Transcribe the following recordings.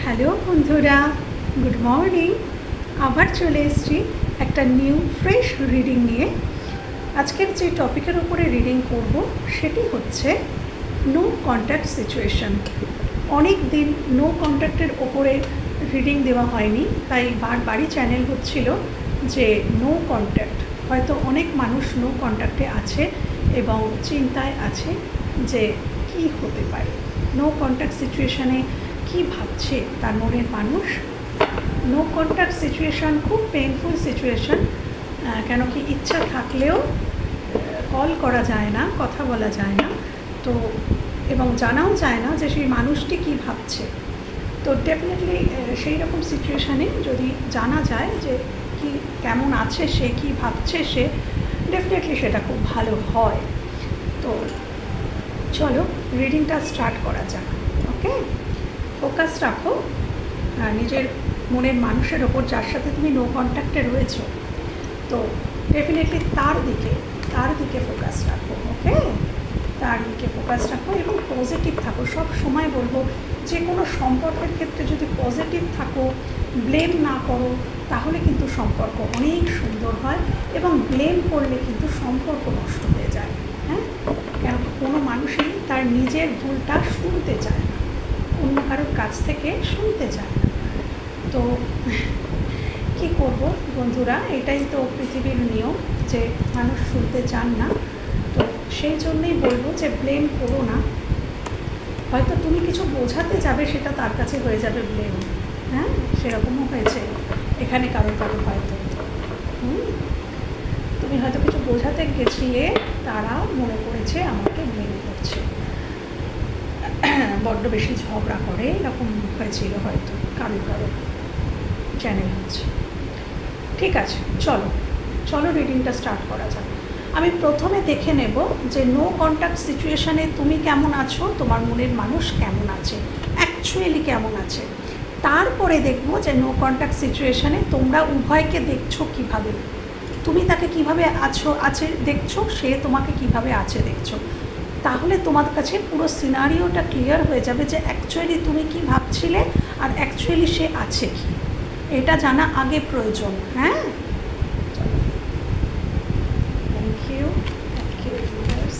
Hello বন্ধুরা, good morning. আবার চলে এসেছি একটা নিউ ফ্রেশ রিডিং নিয়ে। আজকের যে টপিকের উপরে রিডিং করব সেটি হচ্ছে নো কন্ট্যাক্ট সিচুয়েশন। অনেক দিন নো কন্ট্যাক্টের ওপরে রিডিং দেওয়া হয়নি, তাই বারবারই চ্যানেল হচ্ছিল যে নো কন্ট্যাক্ট। হয়তো অনেক মানুষ নো কন্ট্যাক্টে আছে এবং চিন্তায় আছে যে কি হতে পারে, নো কন্ট্যাক্ট সিচুয়েশানে কি ভাবছে তার মনের মানুষ। নো কন্ট্যাক্ট সিচুয়েশান খুব পেইনফুল সিচুয়েশান, কেন কি ইচ্ছা থাকলেও কল করা যায় না, কথা বলা যায় না, তো এবং জানাও যায় না যে সেই মানুষটি কি ভাবছে। তো ডেফিনেটলি সেই রকম সিচুয়েশানে যদি জানা যায় যে কি কেমন আছে সে, কি ভাবছে সে, ডেফিনেটলি সেটা খুব ভালো হয়। তো চলো রিডিংটা স্টার্ট করা যাক। ওকে, ফোকাস রাখো নিজের মনের মানুষের ওপর, যার সাথে তুমি নো কন্ট্যাক্টে রয়েছো। তো ডেফিনেটলি তার দিকে ফোকাস রাখো। ওকে, তার দিকে ফোকাস রাখো এবং পজিটিভ থাকো। সব সময় বলবো যে কোনো সম্পর্কের ক্ষেত্রে যদি পজিটিভ থাকো, ব্লেম না করো, তাহলে কিন্তু সম্পর্ক অনেক সুন্দর হয়, এবং ব্লেম করলে কিন্তু সম্পর্ক নষ্ট হয়ে যায়। হ্যাঁ, কেন কোনো মানুষই তার নিজের ভুলটা শুনতে চায় না, অন্য কারোর কাছ থেকে শুনতে চায় না। তো কী করব বন্ধুরা, এটাই তো পৃথিবীর নিয়ম যে মানুষ শুনতে চান না। তো সেই জন্যেই বলবো যে ব্লেম করো না। হয়তো তুমি কিছু বোঝাতে যাবে, সেটা তার কাছে হয়ে যাবে ব্লেম। হ্যাঁ, সেরকমও হয়েছে এখানে কারো হয়তো তুমি হয়তো কিছু বোঝাতে গেছিলে, তারা মনে করেছে আমাকে ব্লেম করছে, বড্ড বেশি ঝগড়া করে, এরকম হয়েছিল হয়তো কারো চ্যানেল হচ্ছে। ঠিক আছে, চলো রিডিংটা স্টার্ট করা যাক। আমি প্রথমে দেখে নেব যে নো কন্ট্যাক্ট সিচুয়েশানে তুমি কেমন আছো, তোমার মনের মানুষ কেমন আছে, অ্যাকচুয়ালি কেমন আছে। তারপরে দেখব যে নো কন্ট্যাক্ট সিচুয়েশানে তোমরা উভয়কে দেখছো কিভাবে, তুমি তাকে কিভাবে আছে দেখছো, সে তোমাকে কিভাবে আছে দেখছো। তাহলে তোমার কাছে পুরো সিনারিওটা ক্লিয়ার হয়ে যাবে যে অ্যাকচুয়ালি তুমি কি ভাবছিলে আর অ্যাকচুয়ালি সে আছে কি, এটা জানা আগে প্রয়োজন। হ্যাঁ, thank you universe,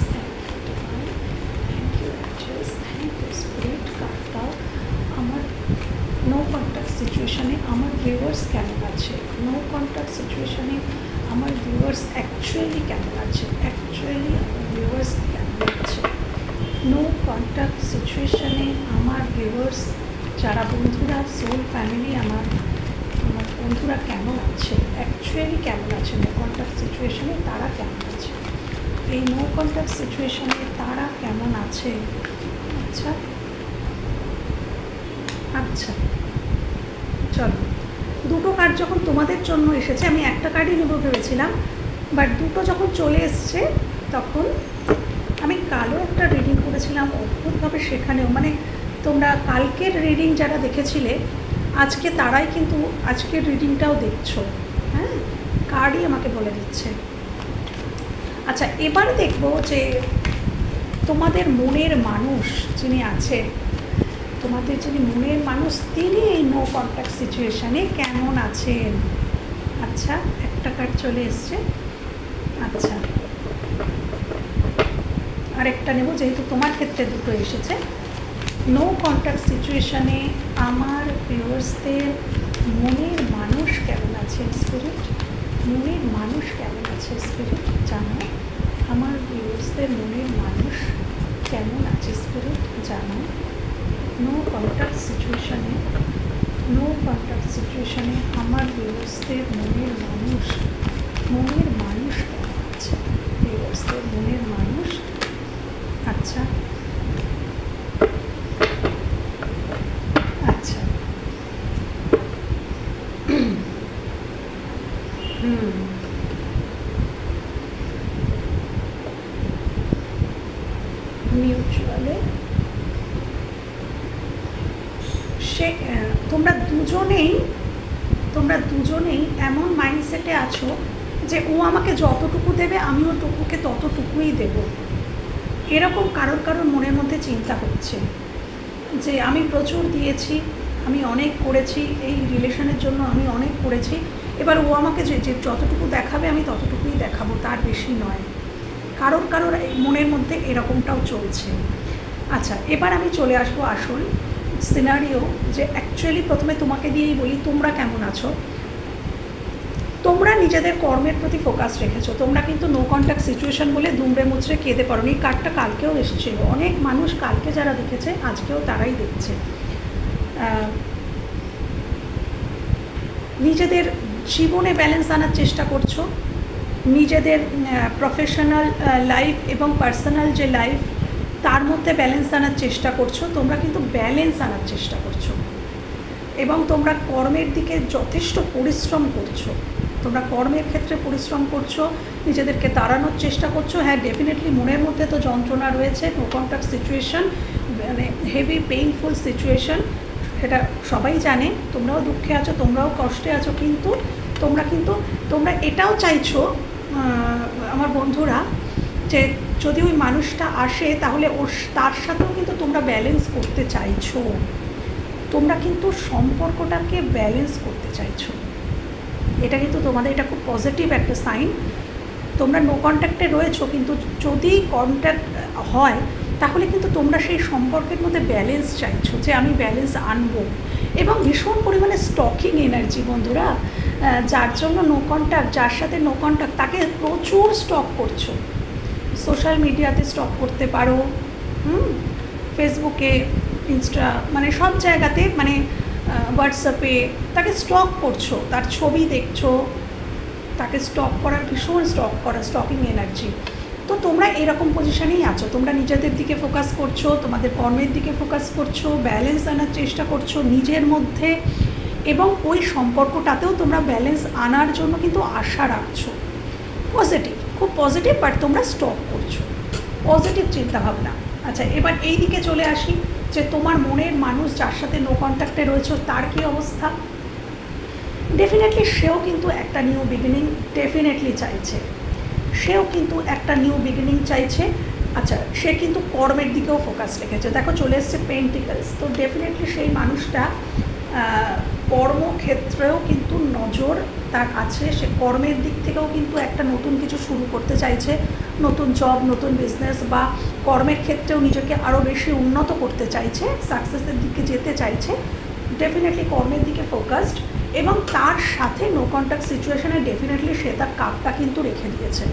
thank you angels, thank you spirit. Card দাও আমার নো কন্ট্যাক্ট সিচুয়েশানে আমার ভিউয়ার্স কেমন আছে, নো কন্ট্যাক্ট সিচুয়েশানে আমার ভিউয়ার্স অ্যাকচুয়ালি কেমন আছে, অ্যাকচুয়ালি আমার ভিউয়ার্স কেমন আছে। নো কন্ট্যাক্ট সিচুয়েশানে আমার ভিউয়ার্স, যারা বন্ধুরা, সোল ফ্যামিলি, আমার বন্ধুরা কেমন আছে, অ্যাকচুয়ালি কেমন আছে নো কন্ট্যাক্ট সিচুয়েশানে, তারা কেমন আছে, এই নো কন্ট্যাক্ট সিচুয়েশানে তারা কেমন আছে। আচ্ছা চলো, দুটো কার্ড যখন তোমাদের জন্য এসেছে, আমি একটা কার্ডই নেব ভেবেছিলাম, বাট দুটো যখন চলে এসছে তখন আমি কালো একটা রিডিং করেছিলাম অদ্ভুতভাবে, সেখানেও মানে তোমরা কালকের রিডিং যারা দেখেছিলে আজকে তারাই কিন্তু আজকের রিডিংটাও দেখছো। হ্যাঁ, কার্ডই আমাকে বলে দিচ্ছে। আচ্ছা, এবার দেখবো যে তোমাদের মনের মানুষ যিনি আছে, তোমাদের যিনি মনের মানুষ, তিনি এই নো কন্ট্যাক্ট সিচুয়েশানে কেমন আছেন। আচ্ছা, একটা কার্ড চলে এসছে। আচ্ছা, আরেকটা নেব, যেহেতু তোমার ক্ষেত্রে দুটো এসেছে। নো কন্ট্যাক্ট সিচুয়েশানে আমার ভিউয়ার্সদের মনের মানুষ কেমন আছে স্পিরিট, মনের মানুষ কেমন আছে স্পিরিট জানো। আমার ভিউয়ার্সদের মনের মানুষ কেমন আছে স্পিরিট জানো। নো কন্ট্যাক্ট সিচুয়েশানে আমার ভিউয়ার্সদের মনের মানুষ কেমন আছে, ভিউয়ার্সদের মনের মানুষ। আচ্ছা আচ্ছা, মিউচুয়ালে সে তোমরা দুজনেই এমন মাইন্ডসেটে আছো যে ও আমাকে যতটুকু দেবে আমিও ওকে ততটুকুই দেব, এরকম কারোর মনের মধ্যে চিন্তা হচ্ছে যে আমি প্রচুর দিয়েছি, আমি অনেক করেছি এই রিলেশনের জন্য, আমি অনেক করেছি, এবার ও আমাকে যে যতটুকু দেখাবে আমি ততটুকুই দেখাবো, তার বেশি নয়। কারোর মনের মধ্যে এরকমটাও চলছে। আচ্ছা, এবার আমি চলে আসবো আসল সিনারিও, যে অ্যাকচুয়ালি প্রথমে তোমাকে দিয়েই বলি, তোমরা কেমন আছো? তোমরা নিজেদের কর্মের প্রতি ফোকাস রেখেছো, তোমরা কিন্তু নো কন্ট্যাক্ট সিচুয়েশন বলে দুমড়ে মুচড়ে কেঁদে পারো। এই কার্ডটা কালকেও এসেছিলো, অনেক মানুষ কালকে যারা দেখেছে আজকেও তারাই দেখছে। নিজেদের জীবনে ব্যালেন্স আনার চেষ্টা করছো, নিজেদের প্রফেশনাল লাইফ এবং পার্সোনাল যে লাইফ তার মধ্যে ব্যালেন্স আনার চেষ্টা করছো। তোমরা কিন্তু ব্যালেন্স আনার চেষ্টা করছো এবং তোমরা কর্মের দিকে যথেষ্ট পরিশ্রম করছো। তোমরা কর্মের ক্ষেত্রে পরিশ্রম করছো, নিজেদেরকে তাড়ানোর চেষ্টা করছো। হ্যাঁ, ডেফিনেটলি মনের মধ্যে তো যন্ত্রণা রয়েছে, নো কন্ট্যাক্ট সিচুয়েশন মানে হেভি পেইনফুল সিচুয়েশন, সেটা সবাই জানে। তোমরাও দুঃখে আছো, তোমরাও কষ্টে আছো, কিন্তু তোমরা এটাও চাইছো আমার বন্ধুরা, যে যদি ওই মানুষটা আসে তাহলে তার সাথেও কিন্তু তোমরা ব্যালেন্স করতে চাইছো। তোমরা কিন্তু সম্পর্কটাকে ব্যালেন্স করতে চাইছো। এটা কিন্তু তোমাদের এটা খুব পজিটিভ একটা সাইন। তোমরা নো কন্ট্যাক্টে রয়েছো, কিন্তু যদি কন্ট্যাক্ট হয় তাহলে কিন্তু তোমরা সেই সম্পর্কের মধ্যে ব্যালেন্স চাইছো, যে আমি ব্যালেন্স আনবো। এবং ভীষণ পরিমাণে স্টকিং এনার্জি বন্ধুরা, যার জন্য নো কন্ট্যাক্ট, যার সাথে নো কন্ট্যাক্ট তাকে প্রচুর স্টক করছো। সোশ্যাল মিডিয়াতে স্টক করতে পারো, ফেসবুকে, ইনস্টা, মানে সব জায়গাতে, মানে হোয়াটসঅ্যাপে তাকে স্টক করছো, তার ছবি দেখছো, তাকে স্টক করার ভীষণ স্টকিং এনার্জি। তো তোমরা এরকম পজিশনেই আছো, তোমরা নিজেদের দিকে ফোকাস করছো, তোমাদের কর্মের দিকে ফোকাস করছো, ব্যালেন্স আনার চেষ্টা করছো নিজের মধ্যে, এবং ওই সম্পর্কটাতেও তোমরা ব্যালেন্স আনার জন্য কিন্তু আশা রাখছো। পজিটিভ, খুব পজিটিভ, বাট তোমরা স্টপ করছো, পজিটিভ চিন্তাভাবনা। আচ্ছা, এবার এই দিকে চলে আসি, যে তোমার মনের মানুষ যার সাথে নো কন্ট্যাক্টে রয়েছে তার কী অবস্থা? ডেফিনেটলি সেও কিন্তু একটা নিউ বিগিনিং ডেফিনেটলি চাইছে, সেও কিন্তু একটা নিউ বিগিনিং চাইছে। আচ্ছা, সে কিন্তু কর্মের দিকেও ফোকাস রেখেছে। দেখো চলে এসছে পেন্টিকলস, তো ডেফিনেটলি সেই মানুষটা কর্মক্ষেত্রেও কিন্তু নজর তার আছে, সে কর্মের দিক থেকেও কিন্তু একটা নতুন কিছু শুরু করতে চাইছে, নতুন জব, নতুন বিজনেস, বা কর্মের ক্ষেত্রেও নিজেকে আরও বেশি উন্নত করতে চাইছে, সাকসেসের দিকে যেতে চাইছে। ডেফিনেটলি কর্মের দিকে ফোকাসড, এবং তার সাথে নো কন্ট্যাক্ট সিচুয়েশানে ডেফিনেটলি সে তার কাপটা কিন্তু রেখে দিয়েছে।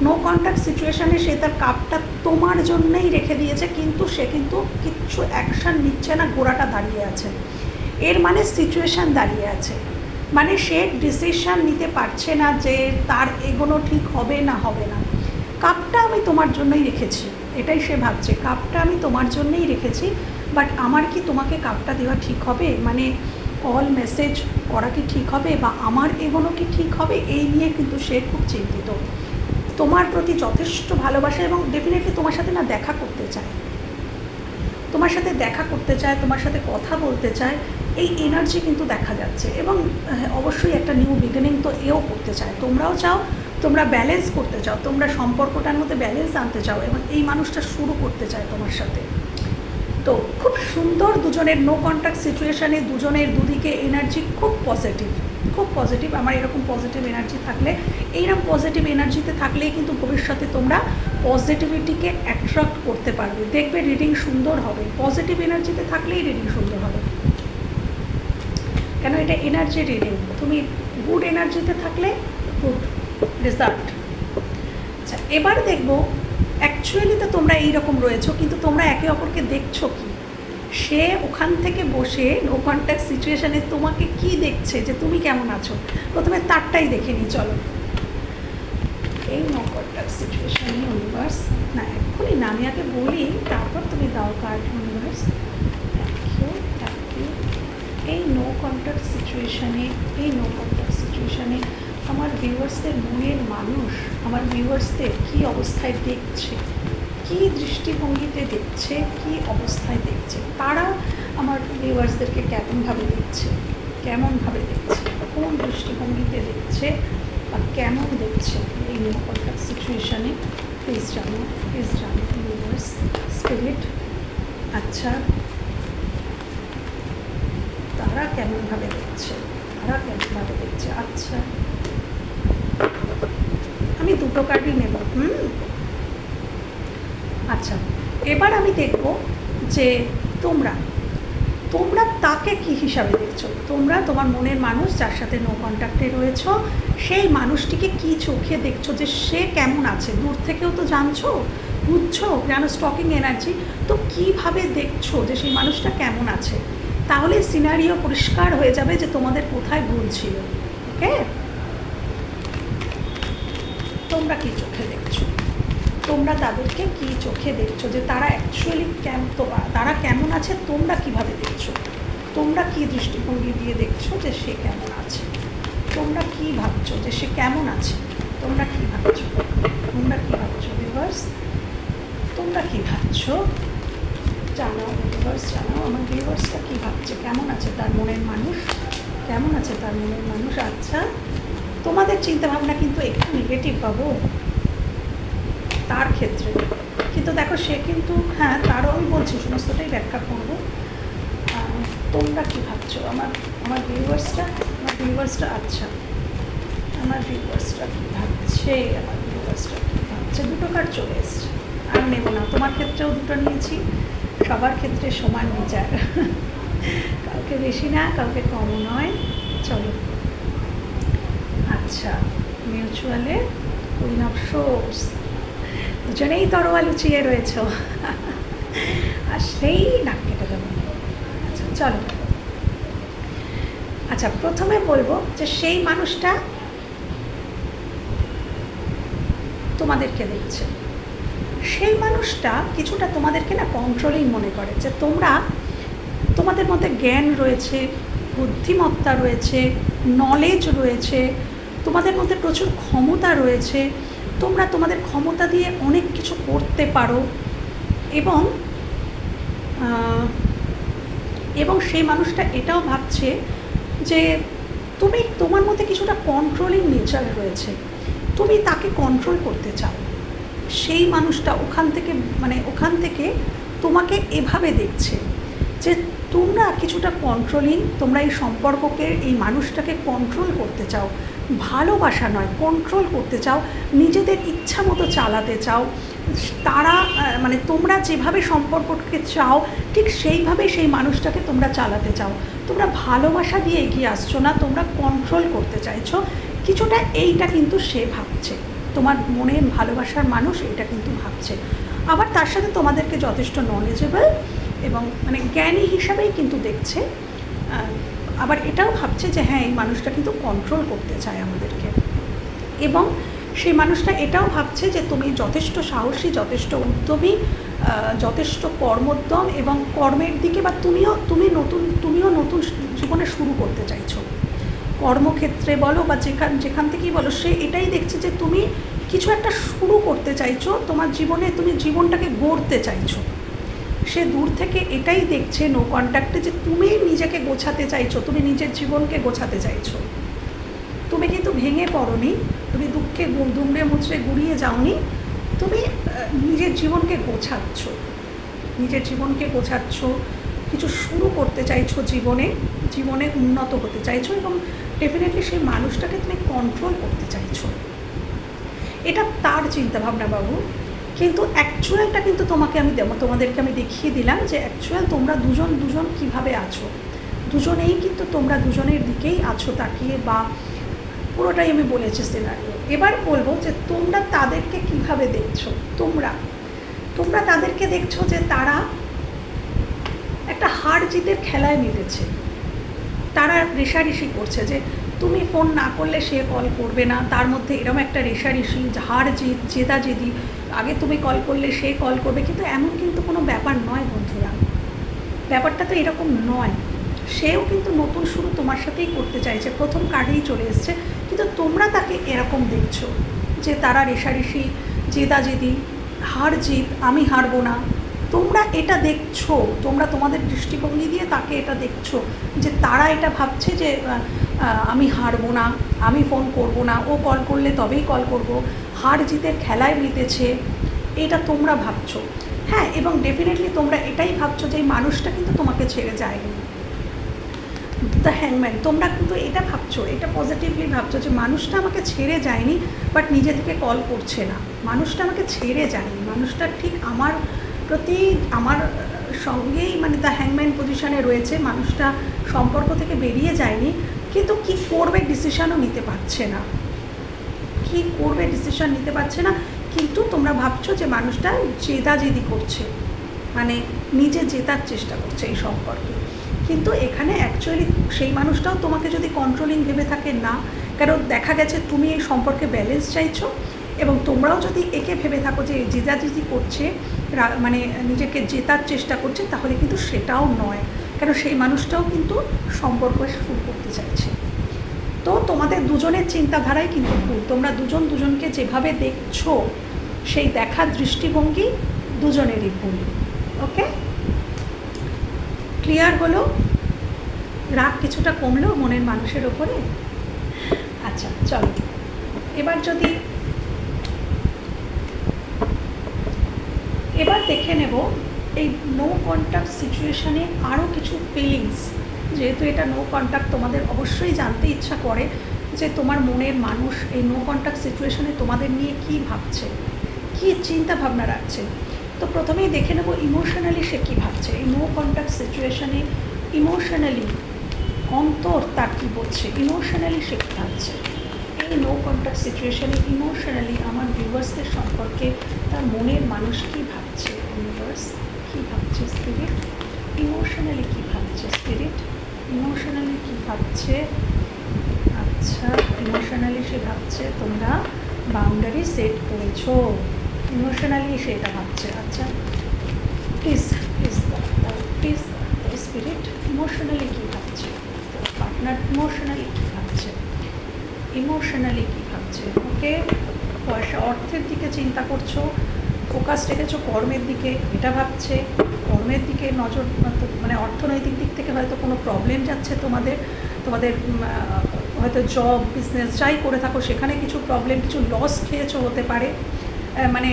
নো কন্ট্যাক্ট সিচুয়েশানে সে তার কাপটা তোমার জন্যই রেখে দিয়েছে, কিন্তু সে কিন্তু কিচ্ছু অ্যাকশান নিচ্ছে না, গোড়াটা দাঁড়িয়ে আছে। এর মানে সিচুয়েশান দাঁড়িয়ে আছে, মানে সে ডিসিশান নিতে পারছে না যে তার এগোনো ঠিক হবে না হবে না। কাপটা আমি তোমার জন্যই রেখেছি, এটাই সে ভাবছে, কাপটা আমি তোমার জন্যই রেখেছি, বাট আমার কি তোমাকে কাপটা দেওয়া ঠিক হবে, মানে কল মেসেজ করা কি ঠিক হবে, বা আমার এগোনো কি ঠিক হবে, এই নিয়ে কিন্তু সে খুব চিন্তিত। তোমার প্রতি যথেষ্ট ভালোবাসা, এবং ডেফিনেটলি তোমার সাথে না দেখা করতে চায়, তোমার সাথে দেখা করতে চায়, তোমার সাথে কথা বলতে চায়, এই এনার্জি কিন্তু দেখা যাচ্ছে। এবং অবশ্যই একটা নিউ বিগিনিং তো এও করতে চায়, তোমরাও চাও, তোমরা ব্যালেন্স করতে চাও, তোমরা সম্পর্কটার মধ্যে ব্যালেন্স আনতে চাও, এবং এই মানুষটা শুরু করতে চায় তোমার সাথে। তো খুব সুন্দর, দুজনের নো কন্ট্যাক্ট সিচুয়েশানে দুজনের দুদিকে এনার্জি খুব পজিটিভ, খুব পজিটিভ। আমার এরকম পজিটিভ এনার্জি থাকলে, এইরকম পজিটিভ এনার্জিতে থাকলেই কিন্তু ভবিষ্যতে তোমরা পজিটিভিটিকে অ্যাট্রাক্ট করতে পারবে, দেখবে রিডিং সুন্দর হবে। পজিটিভ এনার্জিতে থাকলেই রিডিং সুন্দর হবে, কেন এটা এনার্জি রিডিং। তুমি গুড এনার্জিতে থাকলে গুড রেজাল্ট। আচ্ছা, এবার দেখবো অ্যাকচুয়ালি তো তোমরা এইরকম রয়েছো, কিন্তু তোমরা একে অপরকে দেখছো কি? সে ওখান থেকে বসে নো কন্ট্যাক্ট সিচুয়েশানে তোমাকে কি দেখছে, যে তুমি কেমন আছো। প্রথমে তারটাই দেখে নিই, চলো। এই নো কন্ট্যাক্ট সিচুয়েশানে ইউনিভার্স, না এক্ষুনি না, আমি আগে বলি তারপর তুমি দাও কার্ড। Universe, thank you. এই নো কন্ট্যাক্ট সিচুয়েশানে আমার ভিউয়ার্সদের মনের মানুষ আমার ভিউয়ার্সদের কী অবস্থায় দেখছে, কী দৃষ্টিভঙ্গিতে দেখছে, কী অবস্থায় দেখছে, তারা আমার ভিউয়ার্সদেরকে কেমনভাবে দেখছে, কোন দৃষ্টিভঙ্গিতে দেখছে, বা কেমন দেখছে এই নো কন্ট্যাক্ট সিচুয়েশানে। প্লিজ জানো ভিউয়ার্স, স্পিরিট। আচ্ছা, তারা কেমনভাবে দেখছে, তারা কেমনভাবে দেখছে। আচ্ছা, আমি দুটো কার্ডই নেব। আচ্ছা, এবার আমি দেখব যে তোমরা তোমরা তাকে কি হিসাবে দেখছো। তোমরা তোমার মনের মানুষ যার সাথে নো কন্ট্যাক্টে রয়েছো, সেই মানুষটিকে কি চোখে দেখছো, যে সে কেমন আছে। দূর থেকেও তো জানছো, বুঝছো, জানো স্টকিং এনার্জি, তো কিভাবে দেখছো যে সেই মানুষটা কেমন আছে। তাহলে সিনারিও পরিষ্কার হয়ে যাবে যে তোমাদের কোথায় ভুল ছিল। ওকে, তোমরা কি চোখে দেখছো, তোমরা তাদেরকে কি চোখে দেখছো, যে তারা অ্যাকচুয়ালি তারা কেমন আছে, তোমরা কিভাবে দেখছো, তোমরা কি দৃষ্টিভঙ্গি দিয়ে দেখছো যে সে কেমন আছে, তোমরা কি ভাবছো যে সে কেমন আছে, তোমরা কি ভাবছো, তোমরা কি ভাবছো ভিউয়ার্স, তোমরা কি ভাবছো জানাও ভিউয়ার্স, জানাও আমার ভিউয়ার্সটা কী ভাবছে, কেমন আছে তার মনের মানুষ, কেমন আছে তার মনের মানুষ। আচ্ছা, তোমাদের চিন্তাভাবনা কিন্তু একটু নেগেটিভ পাবো তার ক্ষেত্রে, কিন্তু দেখো সে কিন্তু, হ্যাঁ তারও আমি বলছি, সমস্তটাই ব্যাখ্যা করবো। তোমরা কী ভাবছো, আমার ভিউয়ার্সটা আচ্ছা, আমার ভিউয়ার্সটা কী ভাবছে, আমার ভিউয়ার্সটা কী ভাবছে। দুটো কার্ড চলে এসছে, আর নেব না। তোমার ক্ষেত্রেও দুটো নিয়েছি, সবার ক্ষেত্রে সমান বিচার, কাউকে বেশি না, কাউকে কমও নয়। চলো, আচ্ছা, মিউচুয়ালে কুইন অফ সোর্স, দুজনেই তরোয়া লুচিয়ে রয়েছ, আর সেই নাক কেটে দেবো। আচ্ছা চলো, আচ্ছা প্রথমে বলবো যে সেই মানুষটা তোমাদেরকে দেখছে, সেই মানুষটা কিছুটা তোমাদেরকে না কন্ট্রোলিং মনে করে, যে তোমাদের মধ্যে জ্ঞান রয়েছে, বুদ্ধিমত্তা রয়েছে, নলেজ রয়েছে, তোমাদের মধ্যে প্রচুর ক্ষমতা রয়েছে, তোমরা তোমাদের ক্ষমতা দিয়ে অনেক কিছু করতে পারো, এবং সেই মানুষটা এটাও ভাবছে যে তোমার মধ্যে কিছুটা কন্ট্রোলিং নেচার রয়েছে, তুমি তাকে কন্ট্রোল করতে চাও। সেই মানুষটা ওখান থেকে তোমাকে এভাবে দেখছে যে তোমরা কিছুটা কন্ট্রোলিং, তোমরা এই সম্পর্ককে, এই মানুষটাকে কন্ট্রোল করতে চাও, ভালোবাসা নয় কন্ট্রোল করতে চাও, নিজেদের ইচ্ছা মতো চালাতে চাও। তোমরা যেভাবে সম্পর্ককে চাও ঠিক সেইভাবে সেই মানুষটাকে তোমরা চালাতে চাও। তোমরা ভালোবাসা দিয়ে এগিয়ে আসছো না, তোমরা কন্ট্রোল করতে চাইছো কিছুটা। এইটা কিন্তু সে ভাবছে, তোমার মনের ভালোবাসার মানুষ এটা কিন্তু ভাবছে। আবার তার সাথে তোমাদেরকে যথেষ্ট নলেজেবল এবং জ্ঞানী হিসাবেই কিন্তু দেখছে। আবার এটাও ভাবছে যে হ্যাঁ, এই মানুষটা কিন্তু কন্ট্রোল করতে চায় আমাদেরকে। এবং সেই মানুষটা এটাও ভাবছে যে তুমি যথেষ্ট সাহসী, যথেষ্ট উদ্যমী, যথেষ্ট কর্মোদ্যম এবং কর্মের দিকে, বা তুমিও নতুন জীবনে শুরু করতে চাইছো, কর্মক্ষেত্রে বলো বা যেখান থেকেই বলো। সে এটাই দেখছে যে তুমি কিছু একটা শুরু করতে চাইছো তোমার জীবনে, তুমি জীবনটাকে গড়তে চাইছো। সে দূর থেকে এটাই দেখছে নো কন্ট্যাক্টে যে তুমি নিজেকে গোছাতে চাইছো, তুমি নিজের জীবনকে গোছাতে চাইছো। তুমি কিন্তু ভেঙে পড়োনি, তুমি দুঃখে দুমড়ে মুচড়ে গুড়িয়ে যাওনি, তুমি নিজের জীবনকে গোছাচ্ছ, কিছু শুরু করতে চাইছো জীবনে উন্নত হতে চাইছো, এবং ডেফিনেটলি সেই মানুষটাকে তুমি কন্ট্রোল করতে চাইছো। এটা তার চিন্তাভাবনা বাবু। কিন্তু অ্যাকচুয়ালটা কিন্তু তোমাদেরকে আমি দেখিয়ে দিলাম যে অ্যাকচুয়াল তোমরা দুজন কিভাবে আছো। দুজনেই কিন্তু তোমরা দুজনের দিকেই আছো তাকিয়ে, বা পুরোটাই আমি বলেছি সিনারিও। এবার বলবো যে তোমরা তাদেরকে কিভাবে দেখছো। তোমরা তাদেরকে দেখছো যে তারা একটা হার জিতের খেলায় মেতেছে। তারা রেষারেষি করছে যে তুমি ফোন না করলে সে কল করবে না, তার মধ্যে এরকম একটা রেষারেষি, হার জিত, জেদাজেদি, আগে তুমি কল করলে সে কল করবে। কিন্তু এমন কিন্তু কোনো ব্যাপার নয় বন্ধুরা, ব্যাপারটা তো এরকম নয়। সেও কিন্তু নতুন শুরু তোমার সাথেই করতে চাইছে, প্রথম কার্ডেই চলে এসছে। কিন্তু তোমরা তাকে এরকম দেখছো যে তারা রেষারেষি, জেদাজেদি, হার জিত, আমি হারবো না। তোমরা এটা দেখছো, তোমরা তোমাদের দৃষ্টিভঙ্গি দিয়ে তাকে এটা দেখছো যে তারা এটা ভাবছে যে আমি হারবো না, আমি ফোন করব না, ও কল করলে তবেই কল করব, হার জিতের খেলায় মেতেছে, এটা তোমরা ভাবছো। হ্যাঁ, এবং ডেফিনেটলি তোমরা এটাই ভাবছো যে এই মানুষটা কিন্তু তোমাকে ছেড়ে যায়নি। দ্য হ্যাংম্যান, তোমরা কিন্তু এটা ভাবছো, এটা পজিটিভলি ভাবছো যে মানুষটা আমাকে ছেড়ে যায়নি, বাট নিজে থেকে কল করছে না। মানুষটা আমাকে ছেড়ে যায়নি, মানুষটা ঠিক আমার প্রতি আমার সঙ্গেই মানে দ্য হ্যাংম্যান পজিশনে রয়েছে। মানুষটা সম্পর্ক থেকে বেরিয়ে যায়নি, কিন্তু কি করবে ডিসিশনও নিতে পারছে না, কি করবে ডিসিশন নিতে পারছে না। কিন্তু তোমরা ভাবছো যে মানুষটা জেদাজেদি করছে, মানে নিজে জেতার চেষ্টা করছে এই সম্পর্কে। কিন্তু এখানে অ্যাকচুয়ালি সেই মানুষটাও তোমাকে যদি কন্ট্রোলিং ভেবে থাকে না, কারণ দেখা গেছে তুমি এই সম্পর্কে ব্যালেন্স চাইছো, এবং তোমরাও যদি একে ভেবে থাকো যে জেদাজেদি করছে, মানে নিজেকে জেতার চেষ্টা করছে, তাহলে কিন্তু সেটাও নয়, কারণ সেই মানুষটাও কিন্তু সম্পর্ক শুরু করতে চাইছে। তো তোমাদের দুজনের চিন্তাধারাই কিন্তু ভুল। তোমরা দুজন দুজনকে যেভাবে দেখছো, সেই দেখার দৃষ্টিভঙ্গি দুজনেরই ভুল। ওকে, ক্লিয়ার হলো? রাগ কিছুটা কমলো মনের মানুষের ওপরে? আচ্ছা চলো, এবার দেখে নেব এই নো কন্ট্যাক্ট সিচুয়েশানে আরও কিছু ফিলিংস। যেহেতু এটা নো কন্ট্যাক্ট, তোমাদের অবশ্যই জানতে ইচ্ছা করে যে তোমার মনের মানুষ এই নো কন্ট্যাক্ট সিচুয়েশানে তোমাদের নিয়ে কী ভাবছে, কী চিন্তা ভাবনা রাখছে। তো প্রথমেই দেখে নেব ইমোশনালি সে কী ভাবছে এই নো কন্ট্যাক্ট সিচুয়েশানে। ইমোশনালি অন্তর তার কী বলছে, ইমোশনালি সে কী ভাবছে এই নো কন্ট্যাক্ট সিচুয়েশানে। ইমোশনালি আমার ভিউয়ার্সদের সম্পর্কে তার মনের মানুষ কী ভাবছে, ইউনিভার্স কী ভাবছে, স্পিরিট ইমোশনালি কী ভাবছে, স্পিরিট ইমোশনালি কী ভাবছে। আচ্ছা, ইমোশনালি সে ভাবছে তোমরা বাউন্ডারি সেট করেছো, ইমোশনালি সেটা ভাবছে। আচ্ছা please please please spirit emotionally কী ভাবছে, পার্টনার ইমোশনালি কী ভাবছে, ইমোশনালি কী ভাবছে। ওকে, পয়সা অর্থের দিকে চিন্তা করছো, ফোকাস রেখেছো কর্মের দিকে, এটা ভাবছে কর্মের দিকে নজর, মানে অর্থনৈতিক দিক থেকে হয়তো কোনো প্রবলেম যাচ্ছে তোমাদের, হয়তো জব বিজনেস যাই করে থাকো সেখানে কিছু প্রবলেম, কিছু লস খেয়েছো হতে পারে। মানে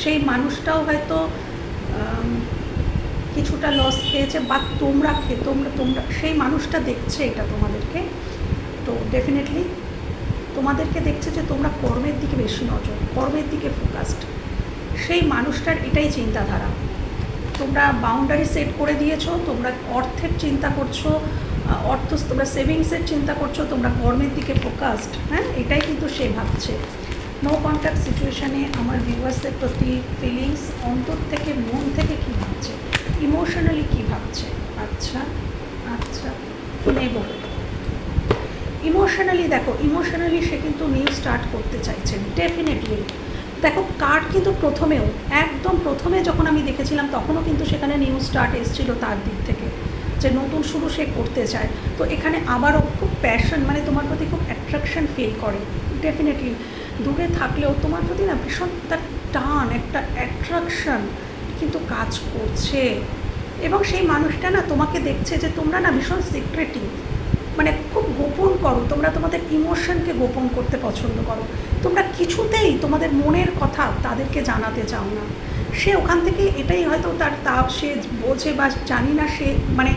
সেই মানুষটাও হয়তো কিছুটা লস খেয়েছে, বা তোমরা সেই মানুষটা দেখছে এটা তোমাদেরকে। তো ডেফিনেটলি তোমাদেরকে দেখছে যে তোমরা কর্মের দিকে বেশি নজর, কর্মের দিকে ফোকাসড। সেই মানুষটার এটাই চিন্তাধারা। তোমরা বাউন্ডারি সেট করে দিয়েছো, তোমরা অর্থের চিন্তা করছো, তোমরা সেভিংসের চিন্তা করছো, তোমরা কর্মের দিকে ফোকাসড। হ্যাঁ, এটাই কিন্তু সে ভাবছে। নো কন্ট্যাক্ট সিচুয়েশানে আমার ভিউয়ার্সদের প্রতি ফিলিংস অন্তর থেকে, মন থেকে কী ভাবছে, ইমোশনালি কী ভাবছে। আচ্ছা আচ্ছা, নেব ইমোশনালি। দেখো ইমোশনালি সে কিন্তু নিউ স্টার্ট করতে চাইছে ডেফিনেটলি। দেখো কার্ড কিন্তু একদম প্রথমে যখন আমি দেখেছিলাম তখনও কিন্তু সেখানে নিউ স্টার্ট এসেছিলো তার দিক থেকে, যে নতুন শুরু সে করতে চায়। তো এখানে আবারও খুব প্যাশন, মানে তোমার প্রতি খুব অ্যাট্রাকশন ফিল করে ডেফিনেটলি। দূরে থাকলেও তোমার প্রতি না ভীষণ তার টান, একটা অ্যাট্রাকশন কিন্তু কাজ করছে। এবং সেই মানুষটা না তোমাকে দেখছে যে তোমরা না ভীষণ সিক্রেটিভ, মানে খুব গোপন করো, তোমরা তোমাদের ইমোশনকে গোপন করতে পছন্দ করো। তোমরা কিছুতেই তোমাদের মনের কথা তাদেরকে জানাতে চাও না। সে ওখান থেকে এটাই হয়তো তার তাপ সে বোঝে, বা জানি না সে, মানে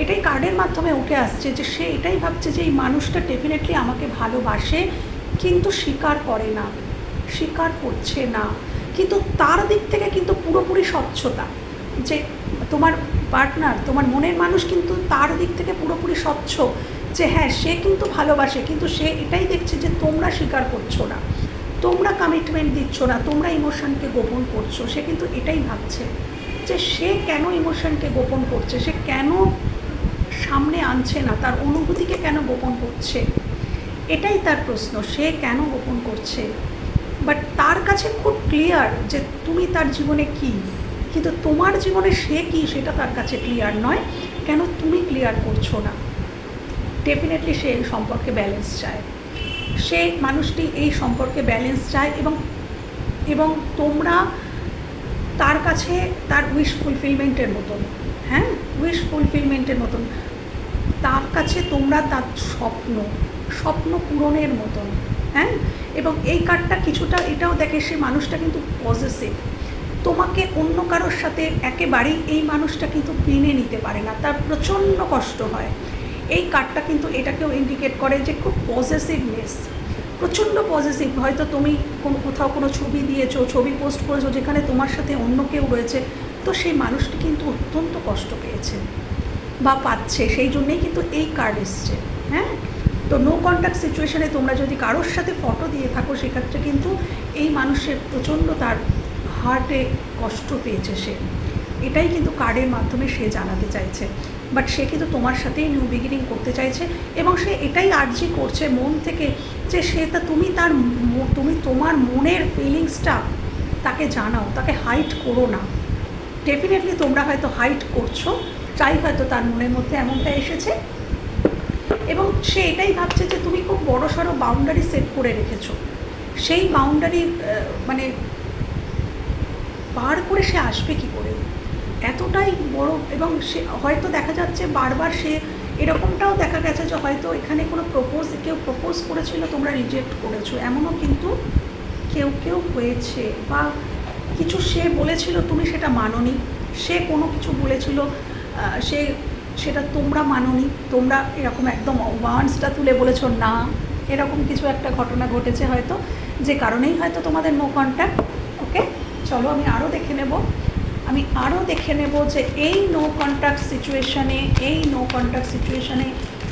এটাই কার্ডের মাধ্যমে উঠে আসছে যে সে এটাই ভাবছে যে এই মানুষটা ডেফিনেটলি আমাকে ভালোবাসে, কিন্তু স্বীকার করে না, স্বীকার করছে না। কিন্তু তার দিক থেকে কিন্তু পুরোপুরি স্বচ্ছতা, যে তোমার পার্টনার, তোমার মনের মানুষ কিন্তু তার দিক থেকে পুরোপুরি স্বচ্ছ, যে হ্যাঁ সে কিন্তু ভালোবাসে, কিন্তু সে এটাই দেখছে যে তোমরা স্বীকার করছো না, তোমরা কমিটমেন্ট দিচ্ছ না, তোমরা ইমোশনকে গোপন করছো। সে কিন্তু এটাই ভাবছে যে সে কেন ইমোশনকে গোপন করছে, সে কেন সামনে আনছে না, তার অনুভূতিকে কেন গোপন করছে, এটাই তার প্রশ্ন। সে কেন গোপন করছে, বাট তার কাছে খুব ক্লিয়ার যে তুমি তার জীবনে কী, কিন্তু তোমার জীবনে সে কী সেটা তার কাছে ক্লিয়ার নয়। কেন তুমি ক্লিয়ার করছো না? ডেফিনেটলি সে এই সম্পর্কে ব্যালেন্স চায়, সে মানুষটি এই সম্পর্কে ব্যালেন্স চায়, এবং তোমরা তার কাছে তার উইশ ফুলফিলমেন্টের মতন, হ্যাঁ উইশ ফুলফিলমেন্টের মতন তার কাছে তোমরা তার স্বপ্ন পূরণের মতন। হ্যাঁ, এবং এই কার্ডটা কিছুটা এটাও দেখে সে মানুষটা কিন্তু পজেসিভ, তোমাকে অন্য কারোর সাথে একেবারেই এই মানুষটা কিন্তু মেনে নিতে পারে না, তার প্রচণ্ড কষ্ট হয়। এই কার্ডটা কিন্তু এটাকেও ইন্ডিকেট করে যে খুব পজেসিভনেস, প্রচণ্ড পজেসিভ। হয়তো তুমি কোথাও কোনো ছবি দিয়েছো, ছবি পোস্ট করেছো যেখানে তোমার সাথে অন্য কেউ রয়েছে, তো সেই মানুষটি কিন্তু অত্যন্ত কষ্ট পেয়েছে বা পাচ্ছে, সেই জন্যেই কিন্তু এই কার্ড এসছে। হ্যাঁ, তো নো কন্ট্যাক্ট সিচুয়েশানে তোমরা যদি কারোর সাথে ফটো দিয়ে থাকো, সেক্ষেত্রে কিন্তু এই মানুষের প্রচণ্ড তার হার্টে কষ্ট পেয়েছে সে, এটাই কিন্তু কার্ডের মাধ্যমে সে জানাতে চাইছে। বাট সে কিন্তু তোমার সাথেই নিউ বিগিনিং করতে চাইছে, এবং সে এটাই আর্জি করছে মন থেকে যে তুমি তোমার মনের ফিলিংসটা তাকে জানাও, তাকে হাইড করো না। ডেফিনেটলি তোমরা হয়তো হাইড করছো, তাই হয়তো তার মনের মধ্যে এমনটা এসেছে, এবং সে এটাই ভাবছে যে তুমি খুব বড় সড়ো বাউন্ডারি সেট করে রেখেছো। সেই বাউন্ডারি মানে পার করে সে আসবে কী করে, এতটাই বড়। এবং সে হয়তো দেখা যাচ্ছে বারবার সে এরকমটাও দেখা গেছে যে হয়তো এখানে কোনো কেউ প্রপোজ করেছিল, তোমরা রিজেক্ট করেছো, এমনও কিন্তু কেউ হয়েছে। বা কিছু সে বলেছিল, তুমি সেটা মানোনি, সে কোনো কিছু বলেছিল, সেটা তোমরা মানোনি, তোমরা এরকম একদম ওয়ান্সটা তুলে বলেছো না, এরকম কিছু একটা ঘটনা ঘটেছে হয়তো, যে কারণেই হয়তো তোমাদের নো কন্ট্যাক্ট। ওকে, চলো আমি আরও দেখে নেব যে এই নো কন্ট্যাক্ট সিচুয়েশানে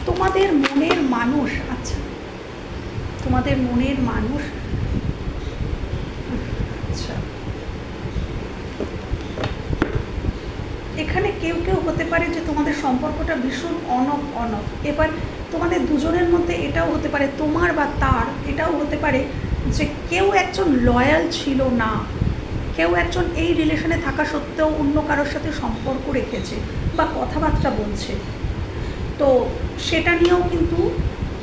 তোমাদের মনের মানুষ, আচ্ছা তোমাদের মনের মানুষ, আচ্ছা এখানে কেউ হতে পারে যে তোমাদের সম্পর্কটা ভীষণ অন অফ। এবার তোমাদের দুজনের মধ্যে এটাও হতে পারে, তোমার বা তার, এটাও হতে পারে যে কেউ একজন লয়াল ছিল না, কেউ একজন এই রিলেশনে থাকা সত্ত্বেও অন্য কারোর সাথে সম্পর্ক রেখেছে বা কথাবার্তা বলছে। তো সেটা নিয়েও কিন্তু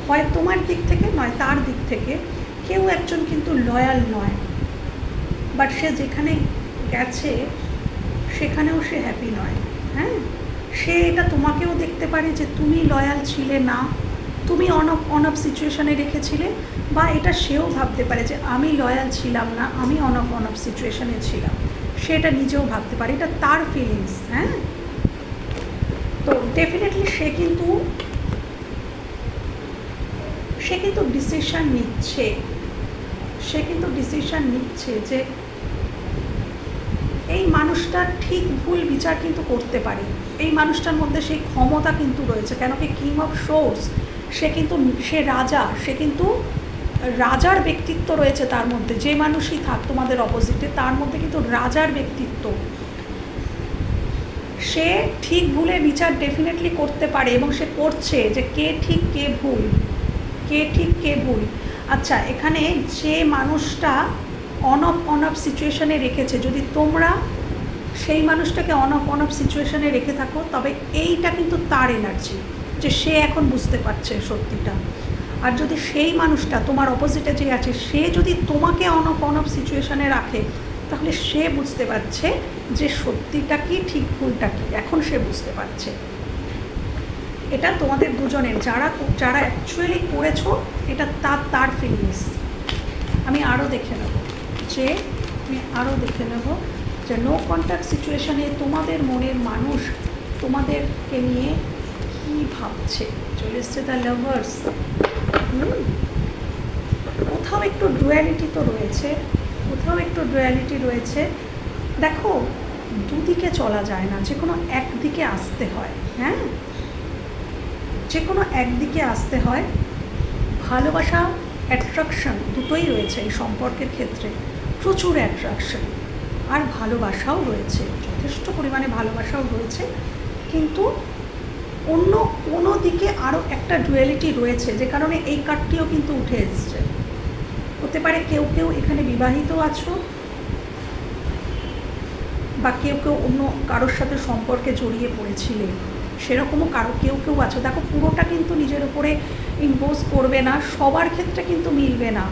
হয় তোমার দিক থেকে নয় তার দিক থেকে কেউ একজন কিন্তু লয়াল নয়, বাট সে যেখানে গেছে সেখানেও সে হ্যাপি নয়। হ্যাঁ, সে এটা তোমাকেও দেখতে পারে যে তুমি লয়াল ছিলে না, তুমি অন অফ সিচুয়েশানে রেখেছিলে, বা এটা সেও ভাবতে পারে যে আমি লয়াল ছিলাম না, আমি অন অফ সিচুয়েশানে ছিলাম, সেটা নিজেও ভাবতে পারে, এটা তার ফিলিংস। হ্যাঁ, তো ডেফিনেটলি সে কিন্তু ডিসিশান নিচ্ছে যে এই মানুষটা ঠিক ভুল বিচার কিন্তু করতে পারে, এই মানুষটার মধ্যে সেই ক্ষমতা কিন্তু রয়েছে। কেন কি কিং অফ সোর্স, সে রাজা, সে কিন্তু রাজার ব্যক্তিত্ব রয়েছে তার মধ্যে। যে মানুষই থাক তোমাদের অপোজিটে, তার মধ্যে কিন্তু রাজার ব্যক্তিত্ব। সে ঠিক ভুলের বিচার ডেফিনেটলি করতে পারে, এবং সে করছে যে কে ঠিক কে ভুল। আচ্ছা, এখানে যে মানুষটা অন অফ সিচুয়েশানে রেখেছে, যদি তোমরা সেই মানুষটাকে অন অফ সিচুয়েশানে রেখে থাকো, তবে এইটা কিন্তু তার এনার্জি, যে সে এখন বুঝতে পারছে সত্যিটা। আর যদি সেই মানুষটা তোমার অপোজিটে যে আছে, সে যদি তোমাকে অন অফ সিচুয়েশানে রাখে, তাহলে সে বুঝতে পারছে যে সত্যিটা কি, ঠিক ভুলটা কি, এখন সে বুঝতে পারছে। এটা তোমাদের দুজনের, যারা অ্যাকচুয়ালি করেছো, এটা তার ফিলিংস। আমি আরও দেখে নেব যে নো কন্ট্যাক্ট সিচুয়েশানে তোমাদের মনের মানুষ তোমাদেরকে নিয়ে কী ভাবছে। চলে এসছে দ্য লাভার্স। কোথাও একটু ডুয়ালিটি রয়েছে। দেখো, দুদিকে চলা যায় না, যে কোনো একদিকে আসতে হয়। হ্যাঁ, যে কোনো একদিকে আসতে হয়। ভালোবাসা, অ্যাট্রাকশন দুটোই রয়েছে এই সম্পর্কের ক্ষেত্রে, প্রচুর অ্যাট্রাকশন আর ভালোবাসাও রয়েছে, যথেষ্ট পরিমাণে ভালোবাসাও রয়েছে, কিন্তু অন্য কোনো দিকে আরও একটা ডুয়ালিটি রয়েছে, যে কারণে এই কার্ডটিও কিন্তু উঠে এসছে। হতে পারে কেউ এখানে বিবাহিত আছো, বা কেউ অন্য কারোর সাথে সম্পর্কে জড়িয়ে পড়েছিলে, সেরকমও কেউ আছো। দেখো, পুরোটা কিন্তু নিজের উপরে ইম্পোজ করবে না, সবার ক্ষেত্রে কিন্তু মিলবে না।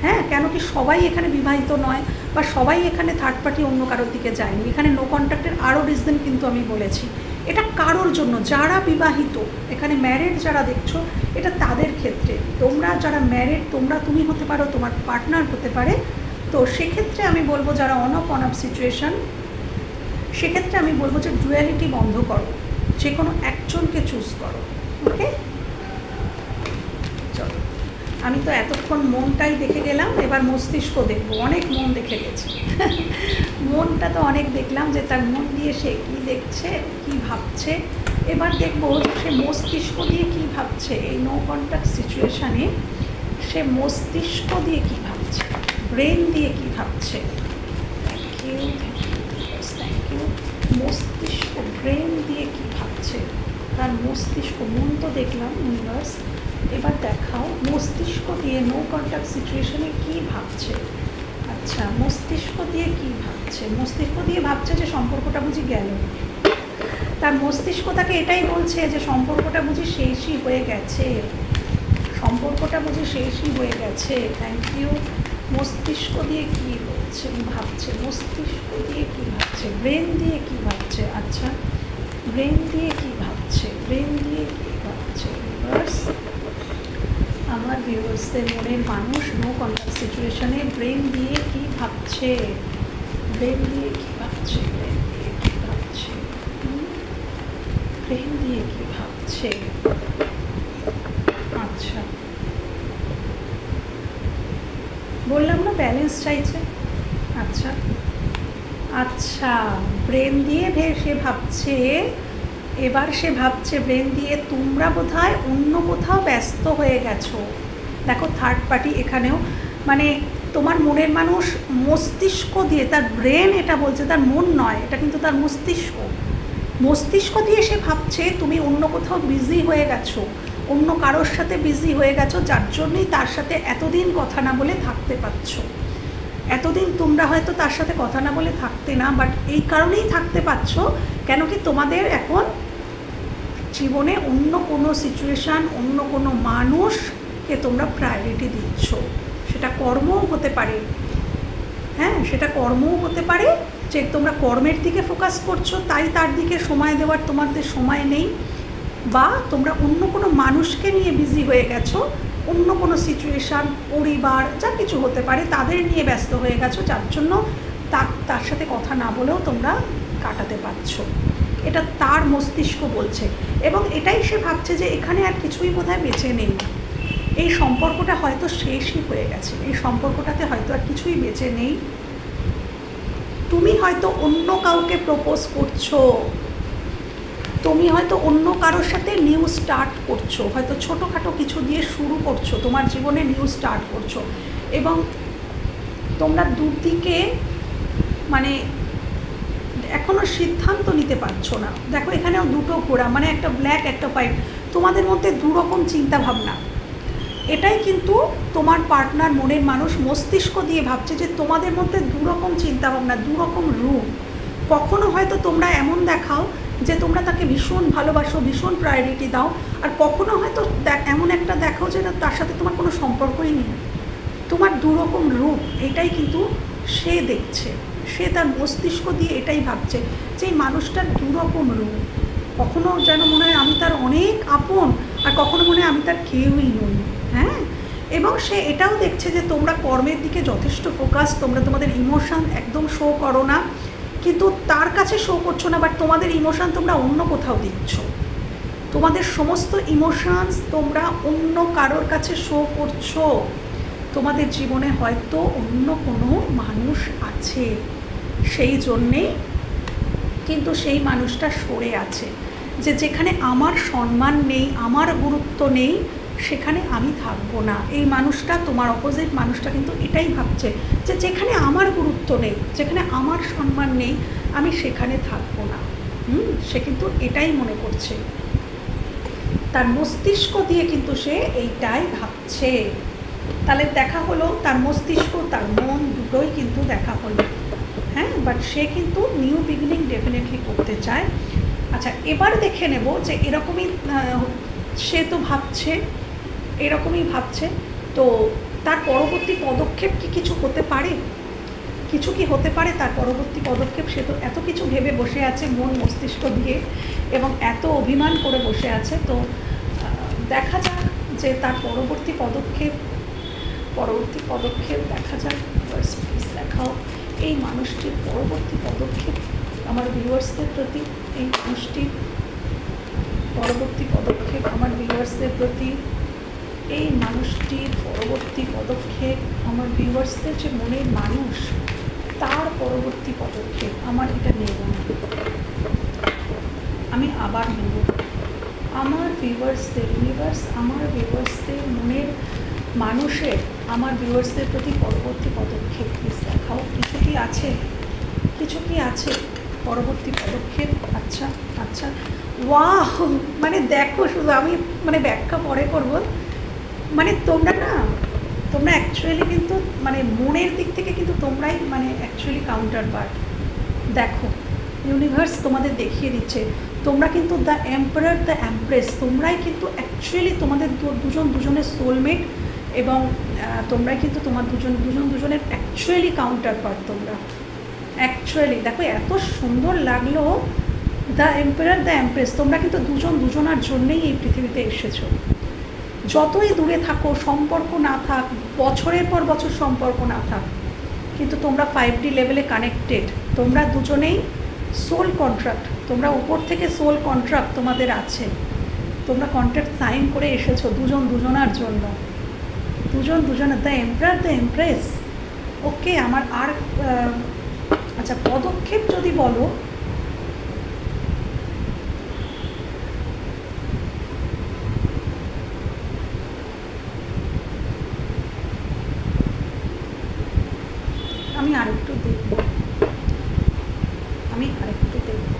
হ্যাঁ, কেন কি সবাই এখানে বিবাহিত নয়, বা সবাই এখানে থার্ড পার্টি অন্য কারোর দিকে যায়নি। এখানে নো কন্ট্যাক্টের আরও রিজন কিন্তু আমি বলেছি, এটা কারোর জন্য, যারা বিবাহিত, এখানে ম্যারিড যারা দেখছো, এটা তাদের ক্ষেত্রে। তোমরা যারা ম্যারিড, তুমি হতে পারো, তোমার পার্টনার হতে পারে তো সেক্ষেত্রে আমি বলবো যারা অন অফ সিচুয়েশান, সেক্ষেত্রে আমি বলবো যে ডুয়ালিটি বন্ধ করো, যে কোনো একজনকে চুজ করো। ওকে, চলো, আমি তো এতক্ষণ মনটাই দেখে গেলাম, এবার মস্তিষ্ক দেখবো। অনেক মন দেখে গেছি মনটা তো অনেক দেখলাম যে তার মন দিয়ে সে কী দেখছে, কী ভাবছে। এবার দেখবো সে মস্তিষ্ক দিয়ে কী ভাবছে। এই নো কন্ট্যাক্ট সিচুয়েশানে সে মস্তিষ্ক দিয়ে কী ভাবছে, ব্রেন দিয়ে কী ভাবছে। Thank you. মস্তিষ্ক, ব্রেন দিয়ে কী ভাবছে, তার মস্তিষ্ক। মন তো দেখলাম ইউনিভার্স, এবার দেখাও মস্তিষ্ক দিয়ে নো কন্ট্যাক্ট সিচুয়েশনে কী ভাবছে। আচ্ছা, মস্তিষ্ক দিয়ে কী ভাবছে? মস্তিষ্ক দিয়ে ভাবছে যে সম্পর্কটা বুঝি গেল। তার মস্তিষ্ক তাকে এটাই বলছে যে সম্পর্কটা বুঝি শেষই হয়ে গেছে, সম্পর্কটা বুঝি শেষই হয়ে গেছে। Thank you. মস্তিষ্ক দিয়ে কী বলছে, ভাবছে, মস্তিষ্ক দিয়ে কী ভাবছে, ব্রেন দিয়ে কী ভাবছে। আচ্ছা, ব্রেন দিয়ে কী ভাবছে, ব্রেন দিয়ে কী ভাবছে। ভিউয়ার্স, আমার ভিউয়ার্সদের মনের মানুষ নো কন্ট্যাক্ট সিচুয়েশনে ব্রেন দিয়ে কী ভাবছে, ব্রেন দিয়ে কী ভাবছে, ব্রেন দিয়ে কী ভাবছে, ব্রেন দিয়ে কী ভাবছে। আচ্ছা, বললাম না ব্যালেন্স চাইছে। আচ্ছা আচ্ছা, ব্রেন দিয়ে সে ভাবছে, এবার সে ভাবছে ব্রেন দিয়ে তোমরা বোধহয় অন্য কোথাও ব্যস্ত হয়ে গেছো। দেখো থার্ড পার্টি এখানেও, মানে তোমার মনের মানুষ মস্তিষ্ক দিয়ে, তার ব্রেন এটা বলছে, তার মন নয়, এটা কিন্তু তার মস্তিষ্ক। মস্তিষ্ক দিয়ে সে ভাবছে তুমি অন্য কোথাও বিজি হয়ে গেছো, অন্য কারোর সাথে বিজি হয়ে গেছো, যার জন্যই তার সাথে এতদিন কথা না বলে থাকতে পারছো। এতদিন তোমরা হয়তো তার সাথে কথা না বলে থাকতে না, বাট এই কারণেই থাকতে পারছো কেন কি তোমাদের এখন জীবনে অন্য কোনো সিচুয়েশান, অন্য কোনো মানুষকে তোমরা প্রায়োরিটি দিচ্ছ। সেটা কর্মও হতে পারে, হ্যাঁ সেটা কর্মও হতে পারে যে তোমরা কর্মের দিকে ফোকাস করছো, তাই তার দিকে সময় দেওয়ার তোমাদের সময় নেই, বা তোমরা অন্য কোনো মানুষকে নিয়ে বিজি হয়ে গেছো, অন্য কোনো সিচুয়েশান, পরিবার, যা কিছু হতে পারে তাদের নিয়ে ব্যস্ত হয়ে গেছো, যার জন্য তার সাথে কথা না বলেও তোমরা কাটাতে পারছো। এটা তার মস্তিষ্ক বলছে, এবং এটাই সে ভাবছে যে এখানে আর কিছুই বোধহয় বেঁচে নেই, এই সম্পর্কটা হয়তো শেষই হয়ে গেছে, এই সম্পর্কটাতে হয়তো আর কিছুই বেঁচে নেই। তুমি হয়তো অন্য কাউকে প্রপোজ করছো, তুমি হয়তো অন্য কারোর সাথে নিউ স্টার্ট করছো, হয়তো ছোটোখাটো কিছু দিয়ে শুরু করছো, তোমার জীবনে নিউ স্টার্ট করছো, এবং তোমরা দুদিকে মানে এখনও সিদ্ধান্ত নিতে পারছো না। দেখো এখানেও দুটো ঘোড়া, মানে একটা ব্ল্যাক একটা হোয়াইট, তোমাদের মধ্যে দুরকম চিন্তাভাবনা। এটাই কিন্তু তোমার পার্টনার মনের মানুষ মস্তিষ্ক দিয়ে ভাবছে যে তোমাদের মধ্যে দুরকম চিন্তাভাবনা, দুরকম রূপ। কখনো হয়তো তোমরা এমন দেখাও যে তোমরা তাকে ভীষণ ভালোবাসো, ভীষণ প্রায়োরিটি দাও, আর কখনো হয়তো এমন একটা দেখাও যে তার সাথে তোমার কোনো সম্পর্কই নেই। তোমার দুরকম রূপ, এটাই কিন্তু সে দেখছে, সে তার মস্তিষ্ক দিয়ে এটাই ভাবছে যে এই মানুষটার দুরকম রূপ। কখনো যেন মনে হয় আমি তার অনেক আপন, আর কখনো মনে হয় আমি তার কেউই নই। হ্যাঁ, এবং সে এটাও দেখছে যে তোমরা কর্মের দিকে যথেষ্ট ফোকাস, তোমরা তোমাদের ইমোশান একদম শো করো না, কিন্তু তার কাছে শো করছো না, বাট তোমাদের ইমোশান তোমরা অন্য কোথাও দিচ্ছ। তোমাদের সমস্ত ইমোশানস তোমরা অন্য কারোর কাছে শো করছো। তোমাদের জীবনে হয়তো অন্য কোনো মানুষ আছে, সেই জন্যেই কিন্তু সেই মানুষটা সরে আছে, যে যেখানে আমার সম্মান নেই, আমার গুরুত্ব নেই, সেখানে আমি থাকবো না। এই মানুষটা, তোমার অপোজিট মানুষটা কিন্তু এটাই ভাবছে যে যেখানে আমার গুরুত্ব নেই, যেখানে আমার সম্মান নেই, আমি সেখানে থাকবো না। সে কিন্তু এটাই মনে করছে, তার মস্তিষ্ক দিয়ে কিন্তু সে এইটাই ভাবছে। তাহলে দেখা হলো তার মস্তিষ্ক, তার মন দুটোই কিন্তু দেখা হলো। হ্যাঁ, বাট সে কিন্তু নিউ বিগিনিং ডেফিনেটলি করতে চায়। আচ্ছা, এবার দেখে নেব যে এরকমই সে তো ভাবছে, এরকমই ভাবছে, তো তার পরবর্তী পদক্ষেপ কি কিছু হতে পারে, কিছু কি হতে পারে তার পরবর্তী পদক্ষেপ? সে তো এত কিছু ভেবে বসে আছে মন মস্তিষ্ক দিয়ে, এবং এত অভিমান করে বসে আছে, তো দেখা যাক যে তার পরবর্তী পদক্ষেপ দেখা যাক। ইউনিভার্স প্লিজ দেখাও এই মানুষটির পরবর্তী পদক্ষেপ আমার ভিউয়ার্সদের প্রতি, এই মানুষটির পরবর্তী পদক্ষেপ আমার ভিউয়ার্সদের প্রতি, এই মানুষটির পরবর্তী পদক্ষেপ আমার ভিউয়ার্সদের যে মনের মানুষ তার পরবর্তী পদক্ষেপ আমার এটা নেব না, আমি আবার নেব আমার ভিউয়ার্সদের ইউনিভার্স আমার ভিউয়ার্সদের মনের মানুষের আমার ভিউয়ার্সদের প্রতি পরবর্তী পদক্ষেপ প্লিজ দেখাও। কিছু কি আছে, কিছু কি আছে পরবর্তী পদক্ষেপ? আচ্ছা আচ্ছা, ওয়াও, মানে দেখো শুধু আমি মানে ব্যাখ্যা পরে করব, মানে তোমরা না, তোমরা অ্যাকচুয়ালি কিন্তু মানে মনের দিক থেকে কিন্তু তোমরাই মানে অ্যাকচুয়ালি কাউন্টার পার্ট। দেখো ইউনিভার্স তোমাদের দেখিয়ে দিচ্ছে তোমরা কিন্তু দ্য এম্পারার দ্য এমপ্রেস, তোমরাই কিন্তু অ্যাকচুয়ালি তোমাদের দুজন দুজনের সোলমেট, এবং তোমরাই কিন্তু তোমার দুজনের অ্যাকচুয়ালি কাউন্টার পার্ট। তোমরা অ্যাকচুয়ালি দেখো এত সুন্দর লাগলো দ্য এম্পারার দ্য এমপ্রেস, তোমরা কিন্তু দুজনার জন্যেই এই পৃথিবীতে এসেছো। যতই দূরে থাকো, সম্পর্ক না থাক, বছরের পর বছর সম্পর্ক না থাক, কিন্তু তোমরা 5D লেভেলে কানেক্টেড, তোমরা দুজনেই সোল কন্ট্রাক্ট, তোমরা উপর থেকে সোল কন্ট্রাক্ট তোমাদের আছে, তোমরা কন্ট্রাক্ট সাইন করে এসেছো দুজনার জন্য, দুজনের দ্য এম্পারার দ্য এমপ্রেস। ওকে, আমার আর আচ্ছা পদক্ষেপ যদি বলো, আমি আরেকটু দেখব,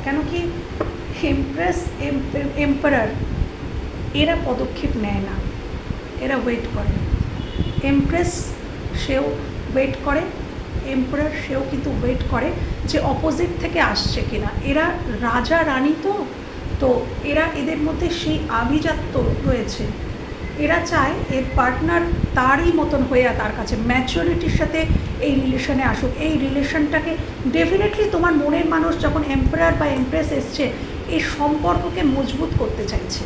কেন কি এমপ্রেস এম্পারার এরা পদক্ষেপ নেয় না, এরা ওয়েট করে। এমপ্রেস সেও ওয়েট করে, এম্পারার সেও কিন্তু ওয়েট করে যে অপোজিট থেকে আসছে কিনা। এরা রাজা রানী তো এরা এদের মধ্যে সেই আভিজাত্য রয়েছে, এরা চায় এর পার্টনার তারই মতন হয়ে তার কাছে ম্যাচুরিটির সাথে এই রিলেশনে আসুক। এই রিলেশনটাকে ডেফিনেটলি তোমার মনের মানুষ যখন এম্পারার বা এমপ্রেস এসছে, এই সম্পর্ককে মজবুত করতে চাইছে,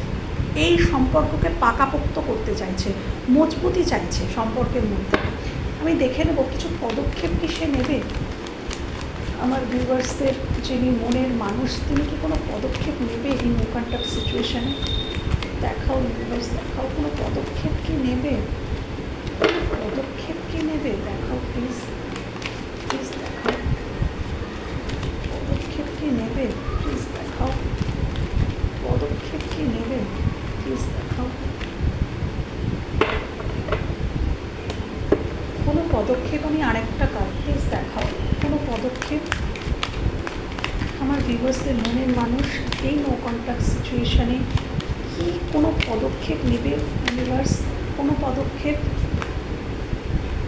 এই সম্পর্ককে পাকাপোক্ত করতে চাইছে, মজবুতি চাইছে সম্পর্কের মধ্যে। আমি দেখে নেব কিছু পদক্ষেপ কি সে নেবে। আমার ভিউয়ার্সদের যিনি মনের মানুষ, তিনি কি কোনো পদক্ষেপ নেবে এই নো কন্ট্যাক্ট সিচুয়েশানে? দেখাও ইউনিভার্স, দেখাও কোনো পদক্ষেপ কি নেবে, পদক্ষেপ কি নেবে দেখাও প্লিজ, প্লিজ দেখাও পদক্ষেপ কি নেবে, প্লিজ দেখাও পদক্ষেপ কি নেবে, প্লিজ দেখাও কোনো পদক্ষেপ। আমি আরেকটা কাজ, প্লিজ দেখাও কোনো পদক্ষেপ আমার ভিউয়ার্সদের মনের মানুষ এই নো কন্ট্যাক্ট সিচুয়েশানে কি কোনো পদক্ষেপ নেবে ইউনিভার্স, কোনো পদক্ষেপ?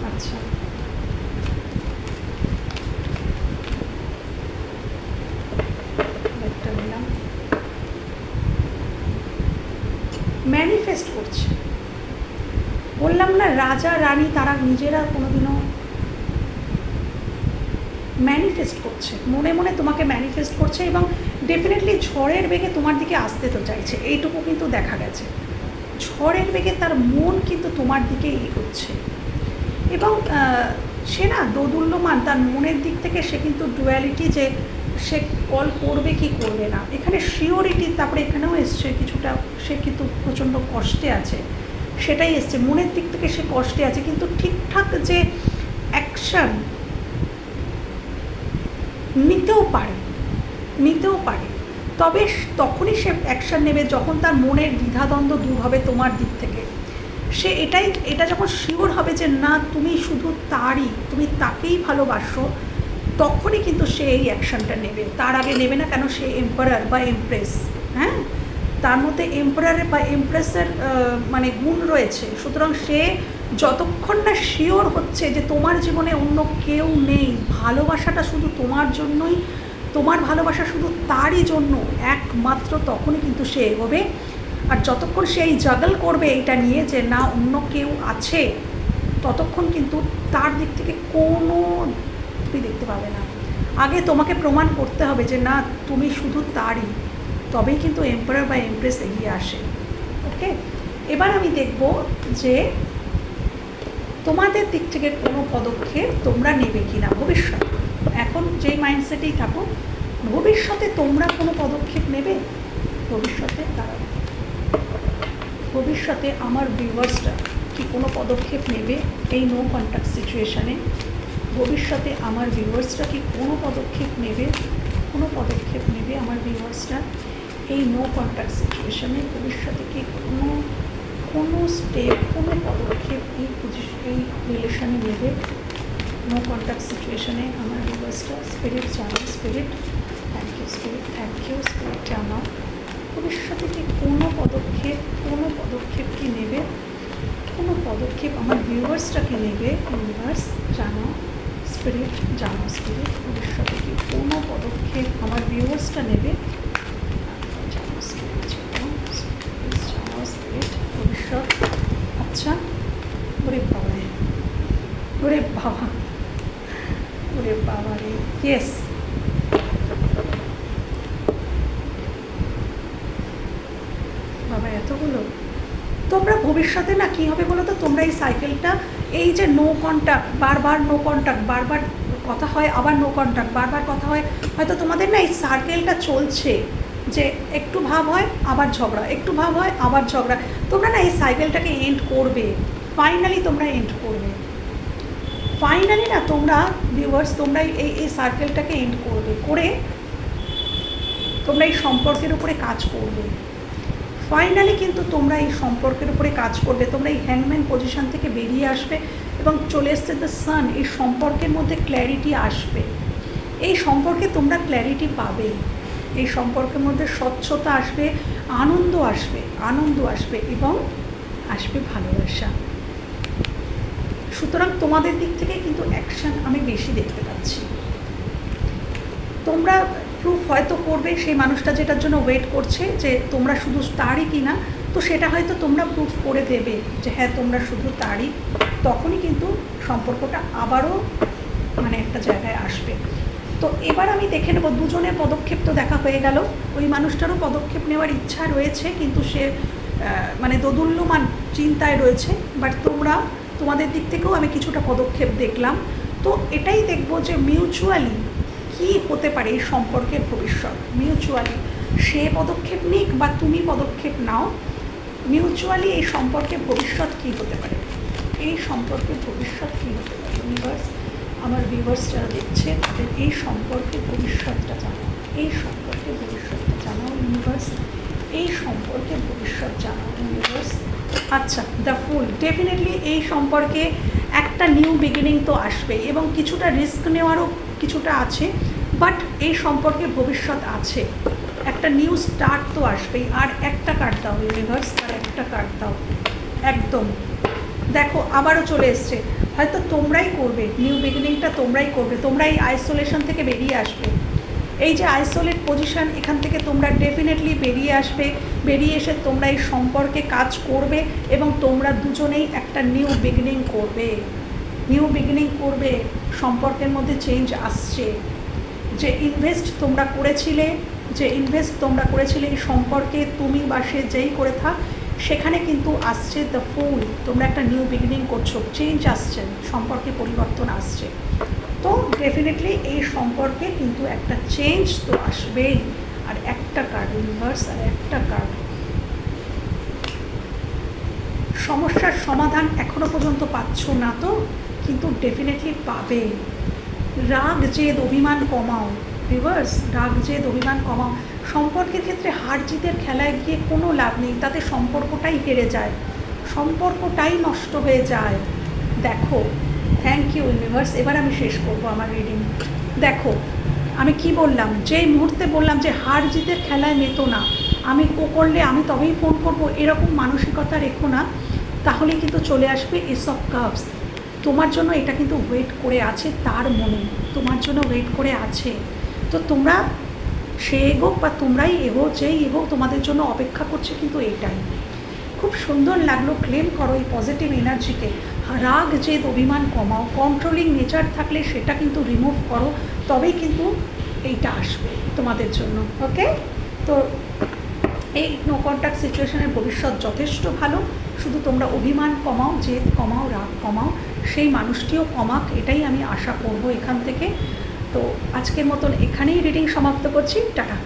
আচ্ছা একটা নিলাম, ম্যানিফেস্ট করছে, বললাম না রাজা রানী তারা নিজেরা কোনোদিনও ম্যানিফেস্ট করছে, মনে মনে তোমাকে ম্যানিফেস্ট করছে, এবং ডেফিনেটলি ঝড়ের বেগে তোমার দিকে আসতে তো চাইছে, এইটুকু কিন্তু দেখা গেছে। ঝড়ের বেগে তার মন কিন্তু তোমার দিকে এগোচ্ছে, এবং সে না দোদুল্যমান তার মনের দিক থেকে, সে কিন্তু ডুয়ালিটি যে সে কল করবে কি করবে না, এখানে শিওরিটি, তারপরে এখানেও এসছে কিছুটা সে কিন্তু প্রচণ্ড কষ্টে আছে, সেটাই এসছে মনের দিক থেকে সে কষ্টে আছে, কিন্তু ঠিকঠাক যে অ্যাকশান নিতেও পারে, তবে তখনই সে অ্যাকশান নেবে যখন তার মনের দ্বিধাদ্বন্দ্ব দূর হবে তোমার দিক থেকে। সে এটা যখন শিওর হবে যে না তুমি শুধু তারই, তুমি তাকেই ভালোবাসো, তখনই কিন্তু সে এই অ্যাকশানটা নেবে, তার আগে নেবে না। কেন, সে এম্পারার বা এমপ্রেস, হ্যাঁ, তার মধ্যে এম্পারারের বা এমপ্রেসের মানে গুণ রয়েছে। সুতরাং সে যতক্ষণ না শিওর হচ্ছে যে তোমার জীবনে অন্য কেউ নেই, ভালোবাসাটা শুধু তোমার জন্যই, তোমার ভালোবাসা শুধু তারই জন্য একমাত্র, তখনই কিন্তু সে এগোবে। আর যতক্ষণ সে এই জাগল করবে এটা নিয়ে যে না অন্য কেউ আছে, ততক্ষণ কিন্তু তার দিক থেকে কোনো তুমি দেখতে পাবে না। আগে তোমাকে প্রমাণ করতে হবে যে না তুমি শুধু তারই, তবেই কিন্তু এম্পারার বা এমপ্রেস এগিয়ে আসে। ওকে, এবার আমি দেখব যে তোমাদের দিক থেকে কোনো পদক্ষেপ তোমরা নেবে কি না ভবিষ্যৎ, এখন যেই মাইন্ডসেটেই থাকো, ভবিষ্যতে তোমরা কোনো পদক্ষেপ নেবে? ভবিষ্যতে দাঁড়াবে, ভবিষ্যতে আমার ভিউয়ার্সরা কি কোনো পদক্ষেপ নেবে এই নো কন্ট্যাক্ট সিচুয়েশানে? ভবিষ্যতে আমার ভিউয়ার্সরা কি কোনো পদক্ষেপ নেবে? কোনো পদক্ষেপ নেবে আমার ভিউয়ার্সরা এই নো কন্ট্যাক্ট সিচুয়েশানে? ভবিষ্যতে কি কোনো স্টেপ, কোনো পদক্ষেপ এই রিলেশনে নেবে নো কন্ট্যাক্ট সিচুয়েশানে আমার ভিউয়ার্সরা? স্পিরিট জানাও, spirit, thank you spirit, thank you spirit জানাও ভবিষ্যতে কি কোনো পদক্ষেপ কি নেবে? কোনো পদক্ষেপ আমার ভিউয়ার্সরা কি নেবে? ইউনিভার্স জানাও, স্পিরিট জানাও, স্পিরিট ভবিষ্যতে কি কোনো পদক্ষেপ আমার ভিউয়ার্সটা নেবে? জানাও স্পিরিট, জানাও স্পিরিট ভবিষ্যৎ। আচ্ছা, ওরে বাবা রে, ওরে বাবা, ওরে বাবা রে, ইয়েস বাবা, এতগুলো। তোমরা ভবিষ্যতে না কী হবে বলো তো, তোমরা এই সাইকেলটা, এই যে নো কন্ট্যাক্ট, বারবার নো কন্ট্যাক্ট, বারবার কথা হয় আবার নো কন্ট্যাক্ট, বারবার কথা হয়, হয়তো তোমাদের না এই সার্কেলটা চলছে যে একটু ভাব হয় আবার ঝগড়া, একটু ভাব হয় আবার ঝগড়া। তোমরা না এই সাইকেলটাকে এন্ড করবে, ফাইনালি তোমরা এন্ড করবে, ফাইনালি না তোমরা ভিউয়ার্স, তোমরা এই সার্কেলটাকে এন্ড করবে, করে তোমরা এই সম্পর্কের উপরে কাজ করবে। ফাইনালি কিন্তু তোমরা এই সম্পর্কের উপরে কাজ করবে, তোমরা এই হ্যাংম্যান পজিশন থেকে বেরিয়ে আসবে এবং চলে এসছে দ্য সান। এই সম্পর্কের মধ্যে ক্ল্যারিটি আসবে, এই সম্পর্কে তোমরা ক্ল্যারিটি পাবে, এই সম্পর্কের মধ্যে স্বচ্ছতা আসবে, আনন্দ আসবে এবং আসবে ভালোবাসা। সুতরাং তোমাদের দিক থেকে কিন্তু অ্যাকশান আমি বেশি দেখতে পাচ্ছি। তোমরা প্রুফ হয়তো করবে সেই মানুষটা যেটার জন্য ওয়েট করছে যে তোমরা শুধু তারই কিনা, তো সেটা হয়তো তোমরা প্রুফ করে দেবে যে হ্যাঁ তোমরা শুধু তারই, তখনই কিন্তু সম্পর্কটা আবারও মানে একটা জায়গায় আসবে। তো এবার আমি দেখে নেব, দুজনের পদক্ষেপ তো দেখা হয়ে গেল, ওই মানুষটারও পদক্ষেপ নেওয়ার ইচ্ছা রয়েছে কিন্তু সে মানে দোদুল্যমান চিন্তায় রয়েছে, বাট তোমাদের দিক থেকেও আমি কিছুটা পদক্ষেপ দেখলাম। তো এটাই দেখব যে মিউচুয়ালি কী হতে পারে এই সম্পর্কের ভবিষ্যৎ। মিউচুয়ালি সে পদক্ষেপ নিক বা তুমি পদক্ষেপ নাও, মিউচুয়ালি এই সম্পর্কের ভবিষ্যৎ কী হতে পারে, এই সম্পর্কের ভবিষ্যৎ কী হতে পারে। ইউনিভার্স, আমার ভিউয়ার্স যারা দেখছে তাদের এই সম্পর্কের ভবিষ্যৎটা জানাও, এই সম্পর্কের ভবিষ্যৎটা জানাও ইউনিভার্স, এই সম্পর্কের ভবিষ্যৎ জানাও ইউনিভার্স। আচ্ছা, দ্য ফুল, ডেফিনেটলি এই সম্পর্কে একটা নিউ বিগিনিং তো আসবে এবং কিছুটা রিস্ক নেওয়ারও কিছুটা আছে, বাট এই সম্পর্কে ভবিষ্যৎ আছে, একটা নিউ স্টার্ট তো আসবেই। আর একটা কার্ড দাও ইউনিভার্স, আর একটা কার্ড দাও। একদম দেখো আবারও চলে এসছে, হয়তো তোমরাই করবে নিউ বিগিনিংটা, তোমরাই করবে, তোমরা এই আইসোলেশন থেকে বেরিয়ে আসবে, এই যে আইসোলেট পজিশন এখান থেকে তোমরা ডেফিনেটলি বেরিয়ে আসবে, বেরিয়ে এসে তোমরা এই সম্পর্কে কাজ করবে এবং তোমরা দুজনেই একটা নিউ বিগিনিং করবে, সম্পর্কের মধ্যে চেঞ্জ আসছে। যে ইনভেস্ট তোমরা করেছিলে এই সম্পর্কে, তুমি বা সে যেই করে থাক, সেখানে কিন্তু আসছে দ্য ফুল, তোমরা একটা নিউ বিগিনিং করছো, চেঞ্জ আসছে, সম্পর্কে পরিবর্তন আসছে। তো ডেফিনেটলি এই সম্পর্কে কিন্তু একটা চেঞ্জ তো আসবেই। আর একটা কার্ড ইউনিভার্স, আর একটা কার্ড, সমস্যার সমাধান এখনো পর্যন্ত পাচ্ছ না তো, কিন্তু ডেফিনেটলি পাবে। রাগ জেদ অভিমান কমাও ভিউয়ার্স, রাগ জেদ অভিমান কমাও। সম্পর্কের ক্ষেত্রে হার জিতের খেলায় গিয়ে কোনো লাভ নেই, তাতে সম্পর্কটাই হেরে যায়, সম্পর্কটাই নষ্ট হয়ে যায়। দেখো, থ্যাংক ইউ ইউনিভার্স। এবার আমি শেষ করব আমার রিডিং। দেখো আমি কি বললাম, যেই মুহূর্তে বললাম যে হার জিতের খেলায় মেতো না, আমি ও করলে আমি তবেই ফোন করব, এরকম মানসিকতা রেখো না, তাহলে কিন্তু চলে আসবে এস অফ কাপস। তোমার জন্য এটা কিন্তু ওয়েট করে আছে, তার মনে তোমার জন্য ওয়েট করে আছে। তো তোমরা সে এগোক বা তোমরাই এগো, যেই এগোক তোমাদের জন্য অপেক্ষা করছে কিন্তু এইটাই। খুব সুন্দর লাগলো, ক্লেম করো এই পজিটিভ এনার্জিকে। রাগ জেদ অভিমান কমাও, কন্ট্রোলিং নেচার থাকলে সেটা কিন্তু রিমুভ করো, তবেই কিন্তু এইটা আসবে তোমাদের জন্য। ওকে, তো এই নো কন্ট্যাক্ট সিচুয়েশনের ভবিষ্যৎ যথেষ্ট ভালো, শুধু তোমরা অভিমান কমাও, জেদ কমাও, রাগ কমাও, সেই মানুষটিও কমাক, এটাই আমি আশা করব এখান থেকে। তো আজকের মতন এখানেই রিডিং সমাপ্ত করছি। টাটা।